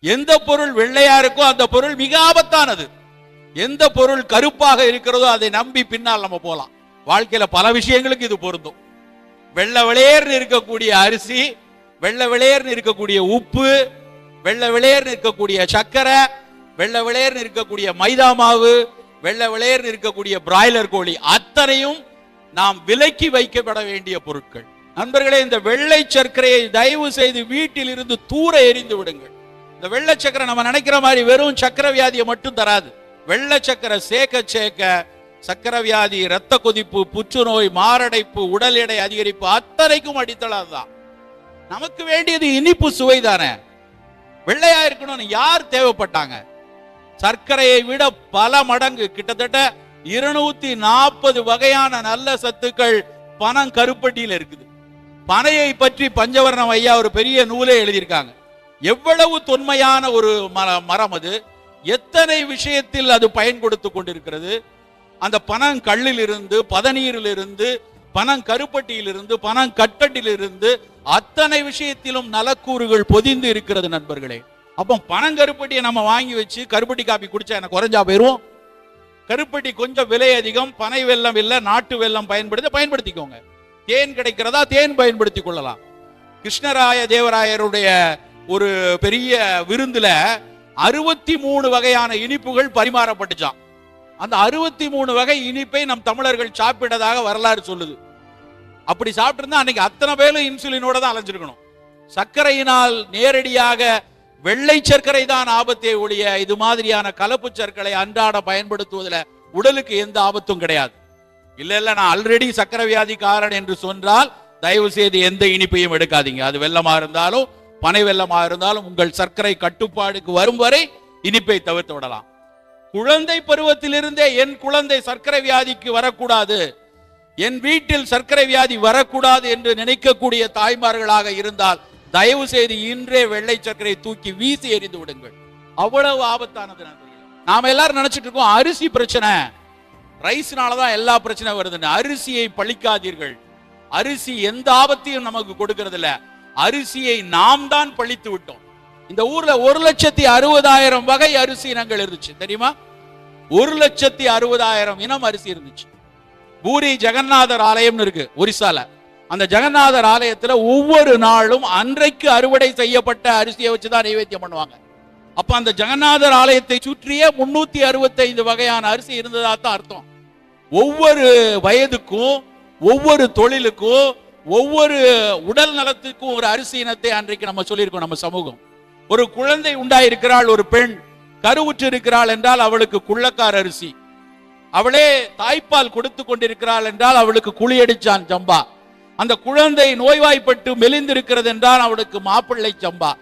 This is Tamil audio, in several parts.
எந்த பொருள் வெள்ளையா இருக்கோ அந்த பொருள் மிக ஆபத்தானது. எந்த பொருள் கருப்பாக இருக்கிறதோ அதை நம்பி பின்னால் நம்ம போலாம். வாழ்க்கையில பல விஷயங்களுக்கு இது பொருந்தும். வெள்ளை வெளியேர்னு இருக்கக்கூடிய அரிசி, வெள்ளை வெளியேர்னு இருக்கக்கூடிய உப்பு, வெள்ளை வெளியேர்னு இருக்கக்கூடிய சர்க்கரை, வெள்ளை வெளியேர்னு இருக்கக்கூடிய மைதா மாவு, வெள்ளை வெளியேர்னு இருக்கக்கூடிய பிராய்லர் கோழி, அத்தனையும் நாம் விலக்கி வைக்கப்பட வேண்டிய பொருட்கள். நண்பர்களே, இந்த வெள்ளை சர்க்கரையை தயவு செய்து வீட்டில் இருந்து தூர எறிந்து விடுங்கள். இந்த வெள்ளை சர்க்கரை நம்ம நினைக்கிற மாதிரி வெறும் சர்க்கரை வியாதியை மட்டும் தராது. வெள்ளை சர்க்கரை சேர்க்க சேர்க்க சர்க்கரை வியாதி, இரத்த கொதிப்பு, புற்றுநோய், மாரடைப்பு, உடல் எடை அதிகரிப்பு அத்தனைக்கும் அடித்தளம். நமக்கு வேண்டியது இனிப்பு சுவை தானே. வெள்ளையா இருக்கணும்னு யார் தேவைப்பட்டாங்க? சர்க்கரையை விட பல மடங்கு, கிட்டத்தட்ட 240 வகையான நல்ல சத்துக்கள் பனம் கருப்பட்டியில் இருக்குது. பனையை பற்றி பஞ்சவர்ணம் ஐயா ஒரு பெரிய நூலே எழுதியிருக்காங்க. எவ்வளவு தொன்மையான ஒரு மரம் அது, எத்தனை விஷயத்தில் அது பயன் கொடுத்து கொண்டிருக்கிறது. அந்த பனங்கல்லில் இருந்து, பதநீரில் இருந்து, பனங்கருப்பட்டியில் இருந்து, பனங்கற்கண்டில் இருந்து அத்தனை விஷயத்திலும் நலக்கூறுகள் பொதிந்து இருக்கிறது நண்பர்களே. அப்போ பனங்கருப்பட்டியை நம்ம வாங்கி வச்சு கருப்பட்டி காப்பி குடிச்சா எனக்கு குறைஞ்சா போயிரும். கருப்பட்டி கொஞ்சம் விலை அதிகம், பனை வெல்லம் இல்ல, நாட்டு வெல்லம் பயன்படுத்திக்கோங்க. தேன் கிடைக்கிறதா தேன் பயன்படுத்திக் கொள்ளலாம். கிருஷ்ணராய தேவராயருடைய ஒரு பெரிய விருந்துல 63 வகையான இனிப்புகள் பரிமாறப்பட்டுச்சான். அந்த 63 வகை இனிப்பை நம் தமிழர்கள் சாப்பிட்டதாக வரலாறு சொல்லுது. அப்படி சாப்பிட்டு இருந்தா அன்னைக்கு அத்தனை பேரும் இன்சுலினோட தான் அலைஞ்சிருக்கணும். சர்க்கரையினால் நேரடியாக வெள்ளை சர்க்கரை தான் ஆபத்தை ஒழிய இது மாதிரியான கலப்பு சர்க்கரை அன்றாட பயன்படுத்துவதில் உடலுக்கு எந்த ஆபத்தும் கிடையாது. இல்ல நான் ஆல்ரெடி சர்க்கரை வியாதிக்காரன் என்று சொன்னால் தயவு செய்து எந்த இனிப்பையும் எடுக்காதீங்க. அது வெல்லமா இருந்தாலும் பனை வெல்லமா இருந்தாலும் உங்கள் சர்க்கரை கட்டுப்பாடுக்கு வரும் வரை இனிப்பை தவிர்த்து விடலாம். குழந்தை பருவத்திலிருந்தே என் குழந்தை சர்க்கரை வியாதிக்கு வரக்கூடாது, என் வீட்டில் சர்க்கரை வியாதி வரக்கூடாது என்று நினைக்கக்கூடிய தாய்மார்களாக இருந்தால் தயவு செய்து இன்றே வெள்ளை சர்க்கரை தூக்கி வீசி எறிந்து விடுங்கள். அவ்வளவு ஆபத்தானது. நாம எல்லாரும் நினைச்சிட்டு இருக்கோம் அரிசி பிரச்சனை, ரைஸ்னாலதான் எல்லா பிரச்சனை வருதுன்னு. அரிசியை பழிக்காதீர்கள். அரிசி எந்த ஆபத்தையும் நமக்கு கொடுக்கிறது இல்ல. அரிசியை நாம் தான் பழித்து விட்டோம். இந்த ஊர்ல 1,60,000 வகை அரிசி இனங்கள் இருந்துச்சு தெரியுமா? 1,60,000 இனம் அரிசி இருந்துச்சு. பூரி ஜெகநாதர் ஆலயம்னு இருக்கு ஒரிசால. அந்த ஜெகநாதர் ஆலயத்துல ஒவ்வொரு நாளும் அன்றைக்கு அறுவடை செய்யப்பட்ட அரிசியை வச்சுதான் நைவேத்தியம் பண்ணுவாங்க. அப்ப அந்த ஜெகநாதர் ஆலயத்தை சுற்றியே 365 வகையான அரிசி இருந்ததா தான் அர்த்தம். ஒவ்வொரு வயதுக்கும், ஒவ்வொரு தொழிலுக்கும், ஒவ்வொரு உடல் நலத்துக்கும் ஒரு அரிசி இனத்தை அன்றைக்கு நம்ம சொல்லியிருக்கோம். நம்ம சமூகம், ஒரு குழந்தை உண்டாயிருக்கிறாள், ஒரு பெண் கருவுற்று இருக்கிறாள் என்றால் அவளுக்கு குள்ளக்கார அரிசி, அவளே தாய்ப்பால் கொடுத்து கொண்டிருக்கிறாள் என்றால் அவளுக்கு குளியடிச்சான் சம்பா, அந்த குழந்தை நோய்வாய்ப்பட்டு மெலிந்திருக்கிறது என்றால் அவளுக்கு மாப்பிள்ளை சம்பா,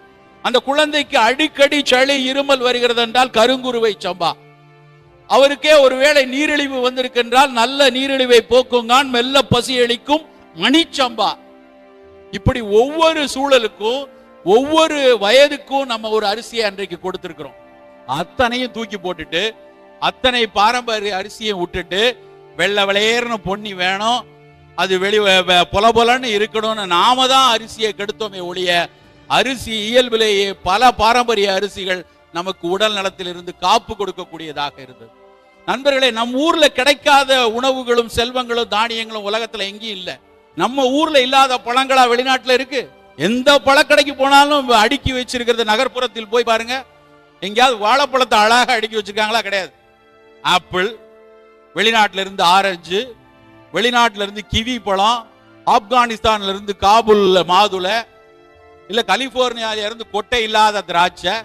அந்த குழந்தைக்கு அடிக்கடி சளி இருமல் வருகிறது என்றால் கருங்குருவை சம்பா, அவருக்கே ஒருவேளை நீரிழிவு வந்திருக்கின்றால் நல்ல நீரிழிவை போக்குங்கான் மெல்ல பசி அளிக்கும் மணிச்சம்பா. இப்படி ஒவ்வொரு சூழலுக்கும் ஒவ்வொரு வயதுக்கும் நம்ம ஒரு அரிசியை அன்றைக்கு கொடுத்திருக்கிறோம். அத்தனையும் தூக்கி போட்டுட்டு அத்தனை பாரம்பரிய அரிசியை விட்டுட்டு வெள்ளை விளையர்னு பொன்னி வேணும், அது பொல பொலன்னு இருக்கணும்னு நாம தான் அரிசியை கெடுத்தோமே ஒழிய அரிசி இயல்பிலேயே பல பாரம்பரிய அரிசிகள் நமக்கு உடல் நலத்தில் இருந்து காப்பு கொடுக்கக்கூடியதாக இருந்தது. நண்பர்களே, நம் ஊர்ல கிடைக்காத உணவுகளும் செல்வங்களும் தானியங்களும் உலகத்துல எங்கேயும் இல்லை. நம்ம ஊர்ல இல்லாத பழங்களா வெளிநாட்டுல இருக்கு? எந்த பழக்கடைக்கு போனாலும் அடுக்கி வச்சிருக்கிறது. நகர்ப்புறத்தில் போய் பாருங்க, எங்கேயாவது வாழைப்பழத்தை அழகாக அடுக்கி வச்சிருக்காங்களா? கிடையாது. ஆப்பிள், வெளிநாட்டில இருந்து ஆரஞ்சு, வெளிநாட்டில இருந்து கிவி பழம், ஆப்கானிஸ்தான்ல இருந்து காபூல் மாதுளை, இல்ல கலிபோர்னியால இருந்து கொட்டை இல்லாத திராட்சை,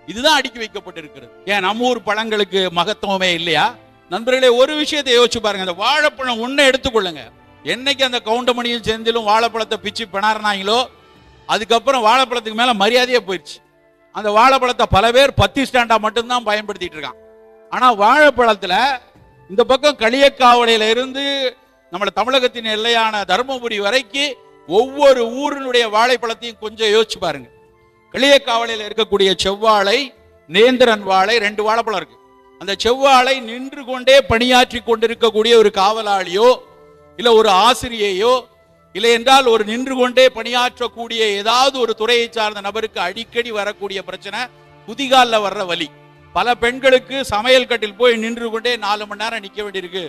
இதுதான் அடுக்கி வைக்கப்பட்டிருக்கிறது. ஏன் நம்ம ஊர் பழங்களுக்கு மகத்துவமே இல்லையா? நண்பர்களே, ஒரு விஷயத்தை யோசிச்சு பாருங்க. அந்த வாழைப்பழம் ஒன்றை எடுத்துக்கொள்ளுங்க. என்னைக்கு அந்த கவுண்டமணியும் செந்திலும் வாழைப்பழத்தை பிச்சு பிணறினாங்களோ அதுக்கப்புறம் வாழைப்பழத்துக்கு மேல மரியாதையே போயிடுச்சு. அந்த வாழைப்பழத்தை பல பேர் 10 ஸ்டாண்டா மட்டும்தான் பயன்படுத்திட்டு இருக்கான். ஆனா வாழைப்பழத்துல இந்த பக்கம் களியக்காவலையில இருந்து நம்ம தமிழகத்தின் எல்லையான தர்மபுரி வரைக்கும் ஒவ்வொரு ஊரினுடைய வாழைப்பழத்தையும் கொஞ்சம் யோசிச்சு பாருங்க. களியக்காவலையில் இருக்கக்கூடிய செவ்வாழை, நேந்திரன் வாழை, 2 வாழைப்பழம் இருக்கு. அந்த செவ்வாழை நின்று கொண்டே பணியாற்றி கொண்டிருக்கக்கூடிய ஒரு காவலாளியோ இல்ல ஒரு ஆசிரியையோ இல்லை என்றால் ஒரு நின்று கொண்டே பணியாற்றக்கூடிய ஏதாவது ஒரு துறையை சார்ந்த நபருக்கு அடிக்கடி வரக்கூடிய பிரச்சனை குதிகால்ல வர்ற வலி. பல பெண்களுக்கு சமையல் கட்டில் போய் நின்று கொண்டே 4 மணி நேரம் நிக்க வேண்டியிருக்கு.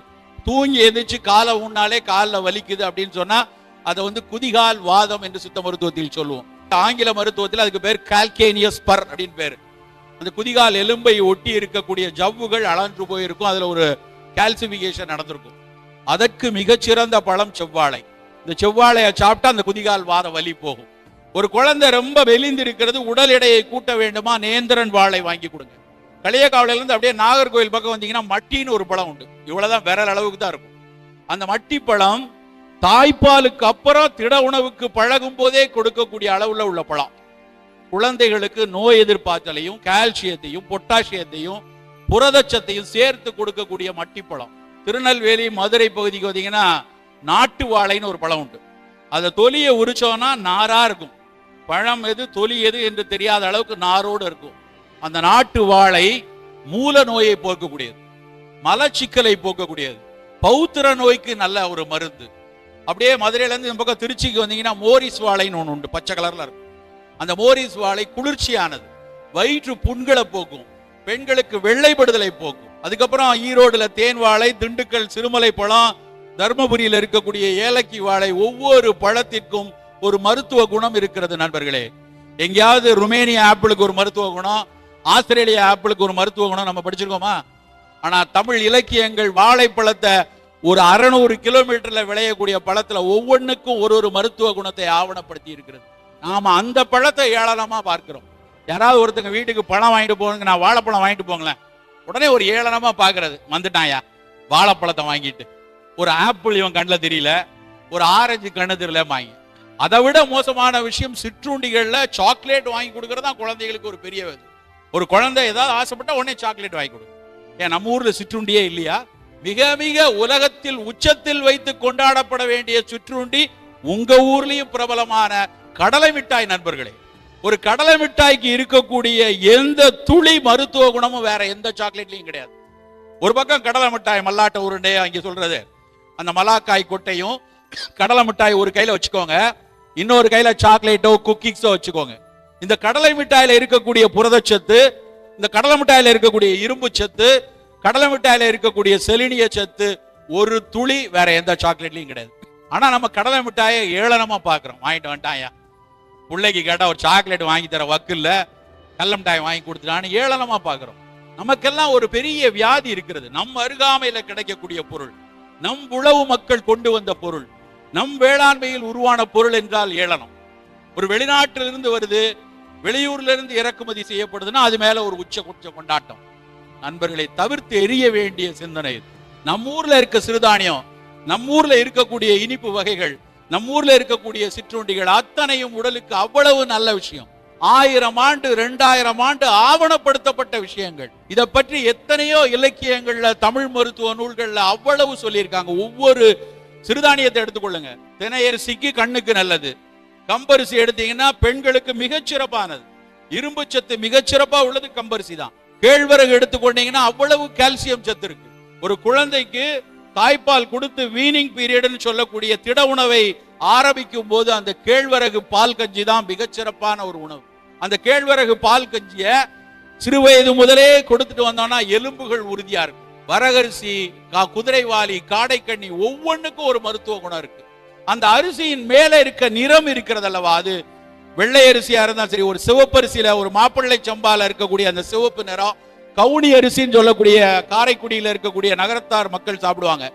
தூங்கி எந்திரிச்சு காலை ஊன்னாலே காலில் வலிக்குது அப்படின்னு சொன்னா அதை குதிகால் வாதம் என்று சித்த மருத்துவத்தில் சொல்லுவோம். ஆங்கில மருத்துவத்தில் அதுக்கு பேர் கால்கேனியஸ் ஸ்பர் அப்படின்னு பேரு. அந்த குதிகால் எலும்பை ஒட்டி இருக்கக்கூடிய ஜவ்வுகள் அலன்று போயிருக்கும், அதுல ஒரு கால்சிபிகேஷன் நடந்திருக்கும். அதற்கு மிகச்சிறந்த பழம் செவ்வாழை. இந்த செவ்வாழையை சாப்பிட்டா அந்த குதிகால் வாத வலி போகும். ஒரு குழந்தை ரொம்ப மெலிந்து இருக்கிறது, உடல் எடையை கூட்ட வேண்டுமா, நேந்திரன் வாழை வாங்கி கொடுங்க. களியக்காவில இருந்து அப்படியே நாகர்கோவில் பக்கம் வந்தீங்கன்னா மட்டின்னு ஒரு பழம் உண்டு, இவ்வளவுதான் விரல் அளவுக்கு தான் இருக்கும். அந்த மட்டி பழம் தாய்ப்பாலுக்கு அப்புறம் திட உணவுக்கு பழகும் போதே கொடுக்கக்கூடிய அளவுல உள்ள பழம். குழந்தைகளுக்கு நோய் எதிர்ப்பாற்றலையும் கால்சியத்தையும் பொட்டாசியத்தையும் புரதச்சத்தையும் சேர்த்து கொடுக்கக்கூடிய மட்டி பழம். திருநெல்வேலி மதுரை பகுதிக்கு வந்தீங்கன்னா நாட்டு வாழைன்னு ஒரு பழம் உண்டு. அதை தொலியை உரிச்சோன்னா நாரா இருக்கும். பழம் எது தொலி எது என்று தெரியாத அளவுக்கு நாரோடு இருக்கும். அந்த நாட்டு வாழை மூல நோயை போக்கக்கூடியது, மலச்சிக்கலை போக்கக்கூடியது, பௌத்திர நோய்க்கு நல்ல ஒரு மருந்து. அப்படியே மதுரையில இருந்து இந்த பக்கம் திருச்சிக்கு வந்தீங்கன்னா மோரிஸ் வாழைன்னு ஒன்று உண்டு, பச்சை கலர்ல இருக்கும். அந்த மோரிஸ் வாழை குளிர்ச்சியானது, வயிற்று புண்களை போக்கும், பெண்களுக்கு வெள்ளைப்படுதலை போக்கும். அதுக்கப்புறம் ஈரோடுல தேன் வாழை, திண்டுக்கல் சிறுமலை பழம், தர்மபுரியில் இருக்கக்கூடிய ஏலக்கி வாழை, ஒவ்வொரு பழத்திற்கும் ஒரு மருத்துவ குணம் இருக்கிறது நண்பர்களே. எங்கேயாவது ருமேனியா ஆப்பிளுக்கு ஒரு மருத்துவ குணம், ஆஸ்திரேலியா ஆப்பிளுக்கு ஒரு மருத்துவ குணம் நம்ம படிச்சிருக்கோமா? ஆனா தமிழ் இலக்கியங்கள் வாழைப்பழத்தை ஒரு 600 கிலோமீட்டர்ல விளையக்கூடிய பழத்துல ஒவ்வொன்றுக்கும் ஒரு மருத்துவ குணத்தை ஆவணப்படுத்தி இருக்கிறது. நாம அந்த பழத்தை ஏளனமா பார்க்கிறோம். யாராவது ஒருத்தங்க வீட்டுக்கு பழம் வாங்கிட்டு போங்க, நான் வாழைப்பழம் வாங்கிட்டு போங்களேன், உடனே ஒரு ஏளனமா பாக்குறது, வந்துட்டாயா வாழைப்பழத்தை வாங்கிட்டு. ஒரு ஆப்பிள் இவன் கண்ணில் தெரியல, ஒரு ஆரஞ்சு கண்ணு தெரியல வாங்கி. அதை விட மோசமான விஷயம் சிற்றுண்டிகள்ல சாக்லேட் வாங்கி கொடுக்கறதா குழந்தைகளுக்கு ஒரு பெரிய இது. ஒரு குழந்தை ஏதாவது ஆசைப்பட்டா உடனே சாக்லேட் வாங்கி கொடுக்கும். ஏன் நம்ம ஊர்ல சிற்றுண்டியே இல்லையா? மிக மிக உலகத்தில் உச்சத்தில் வைத்து கொண்டாடப்பட வேண்டிய சிற்றுண்டி உங்க ஊர்லயும் பிரபலமான கடலை மிட்டாய் நண்பர்களே. ஒரு கடலை மிட்டாய்க்கு இருக்கக்கூடிய எந்த துளி மருத்துவ குணமும் வேற எந்த சாக்லேட்லயும் கிடையாது. ஒரு பக்கம் கடலை மிட்டாய் மல்லாட்ட உருண்டை அங்க சொல்றது, அந்த மலாக்காய் கொட்டையும் கடலை மிட்டாய் ஒரு கையில வச்சுக்கோங்க, இன்னொரு கையில சாக்லேட்டோ குக்கீஸோ வச்சுக்கோங்க. இந்த கடலை மிட்டாயில இருக்கக்கூடிய புரதச்சத்து, இந்த கடலை மிட்டாயில இருக்கக்கூடிய இரும்பு சத்து, கடலை மிட்டாயில இருக்கக்கூடிய செலினிய சத்து ஒரு துளி வேற எந்த சாக்லேட்லயும் கிடையாது. ஆனா நம்ம கடலை மிட்டாயை ஏளனமா பாக்குறோம். வாங்கிட்டு வந்துட்டாயா, பிள்ளைக்கு கேட்டா ஒரு சாக்லேட் வாங்கி தர வக்கில்ல, கடலை மிட்டாய் வாங்கி கொடுத்துட்டான்னு ஏளனமா பாக்குறோம். நமக்கெல்லாம் ஒரு பெரிய வியாதி இருக்கிறது. நம் அருகாமையில கிடைக்கக்கூடிய பொருள், நம் உழவு மக்கள் கொண்டு வந்த பொருள், நம் வேளாண்மையில் உருவான பொருள் என்றால் ஏளனம். ஒரு வெளிநாட்டிலிருந்து வருது, வெளியூர்ல இருந்து இறக்குமதி செய்யப்படுதுன்னா அது மேல ஒரு உச்ச கொண்டாட்டம். நண்பர்களை தவிர்த்து எரிய வேண்டிய சிந்தனை. நம்ம ஊர்ல இருக்க சிறுதானியம், நம்ம ஊர்ல இருக்கக்கூடிய இனிப்பு வகைகள், நம்ம ஊர்ல இருக்கக்கூடிய சிற்றுண்டிகள் அத்தனையும் உடலுக்கு அவ்வளவு நல்ல விஷயம். 1000 ஆண்டு 2000 ஆண்டு ஆவணப்படுத்தப்பட்ட விஷயங்கள். இதை பற்றி எத்தனையோ இலக்கியங்கள்ல தமிழ் மருத்துவ நூல்கள்ல அவ்வளவு சொல்லியிருக்காங்க. ஒவ்வொரு சிறுதானியத்தை எடுத்துக்கொள்ளுங்க, தினையரிசிக்கு கண்ணுக்கு நல்லது, கம்பரிசி எடுத்தீங்கன்னா பெண்களுக்கு மிகச்சிறப்பானது, இரும்பு சத்து மிகச்சிறப்பா உள்ளது கம்பரிசி தான். கேழ்வரகு எடுத்துக்கொண்டீங்கன்னா அவ்வளவு கால்சியம் சத்து இருக்கு. ஒரு குழந்தைக்கு தாய்ப்பால் கொடுத்து வீனிங் பீரியட்னு சொல்லக்கூடிய திட உணவை ஆரம்பிக்கும் போது அந்த கேழ்வரகு பால் கஞ்சி தான் மிகச்சிறப்பான ஒரு உணவு. அந்த கேழ்வரகு பால் கஞ்சிய சிறுவயது முதலே கொடுத்துட்டு வந்தோம்னா எலும்புகள் உறுதியா இருக்கும். வரகரிசி, குதிரைவாலி, காடைக்கண்ணி ஒவ்வொன்றுக்கும் ஒரு மருத்துவ குணம் இருக்கு. அந்த அரிசியின் மேல இருக்க நிறம் இருக்கிறது அல்லவா, அது வெள்ளை அரிசியா இருந்தா சரி, ஒரு சிவப்பரிசியில ஒரு மாப்பிள்ளை சம்பால இருக்கக்கூடிய அந்த சிவப்பு நிறம், கவுனி அரிசின்னு சொல்லக்கூடிய காரைக்குடியில இருக்கக்கூடிய நகரத்தார் மக்கள் சாப்பிடுவாங்க,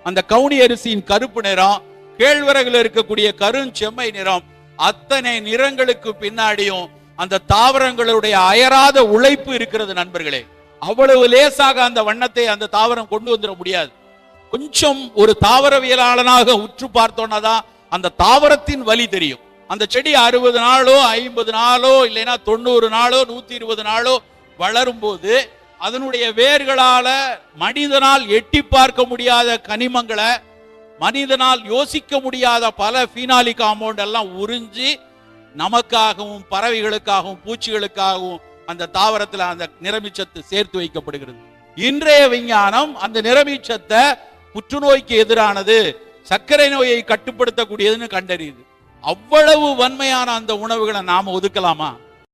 அந்த கவுனி அரிசியின் கருப்பு நிறம், கேழ்வரகுல இருக்கக்கூடிய கருஞ்செம்மை நிறம், அத்தனை நிறங்களுக்கு பின்னாடியும் அந்த தாவரங்களுடைய அயராத உழைப்பு இருக்கிறது நண்பர்களே. அவ்வளவு லேசாக அந்த வண்ணத்தை அந்த தாவரம் கொண்டு வந்துட முடியாது. கொஞ்சம் ஒரு தாவரவியலாளனாக உற்று பார்த்தோன்னா தான் அந்த தாவரத்தின் வலி தெரியும். அந்த செடி 60 நாளோ 50 நாளோ இல்லைன்னா 90 நாளோ 120 நாளோ வளரும் போது அதனுடைய வேர்களால மனிதனால் எட்டி பார்க்க முடியாத கனிமங்களை, மனிதனால் யோசிக்க முடியாத பல பீனாலிக் காம்பவுண்ட் எல்லாம் உறிஞ்சி நமக்காகவும் பறவைகளுக்காகவும் பூச்சிகளுக்காகவும் அந்த தாவரத்தில் அந்த நிறமிச்சத்து சேர்த்து வைக்கப்படுகிறது. இன்றைய விஞ்ஞானம் அந்த நிறமிச்சத்தை புற்றுநோய்க்கு எதிரானது, சர்க்கரை நோயை கட்டுப்படுத்தக்கூடியதுன்னு கண்டறியுது. அவ்வளவு வன்மையான அந்த உணவுகளை நாம ஒதுக்கலாமா?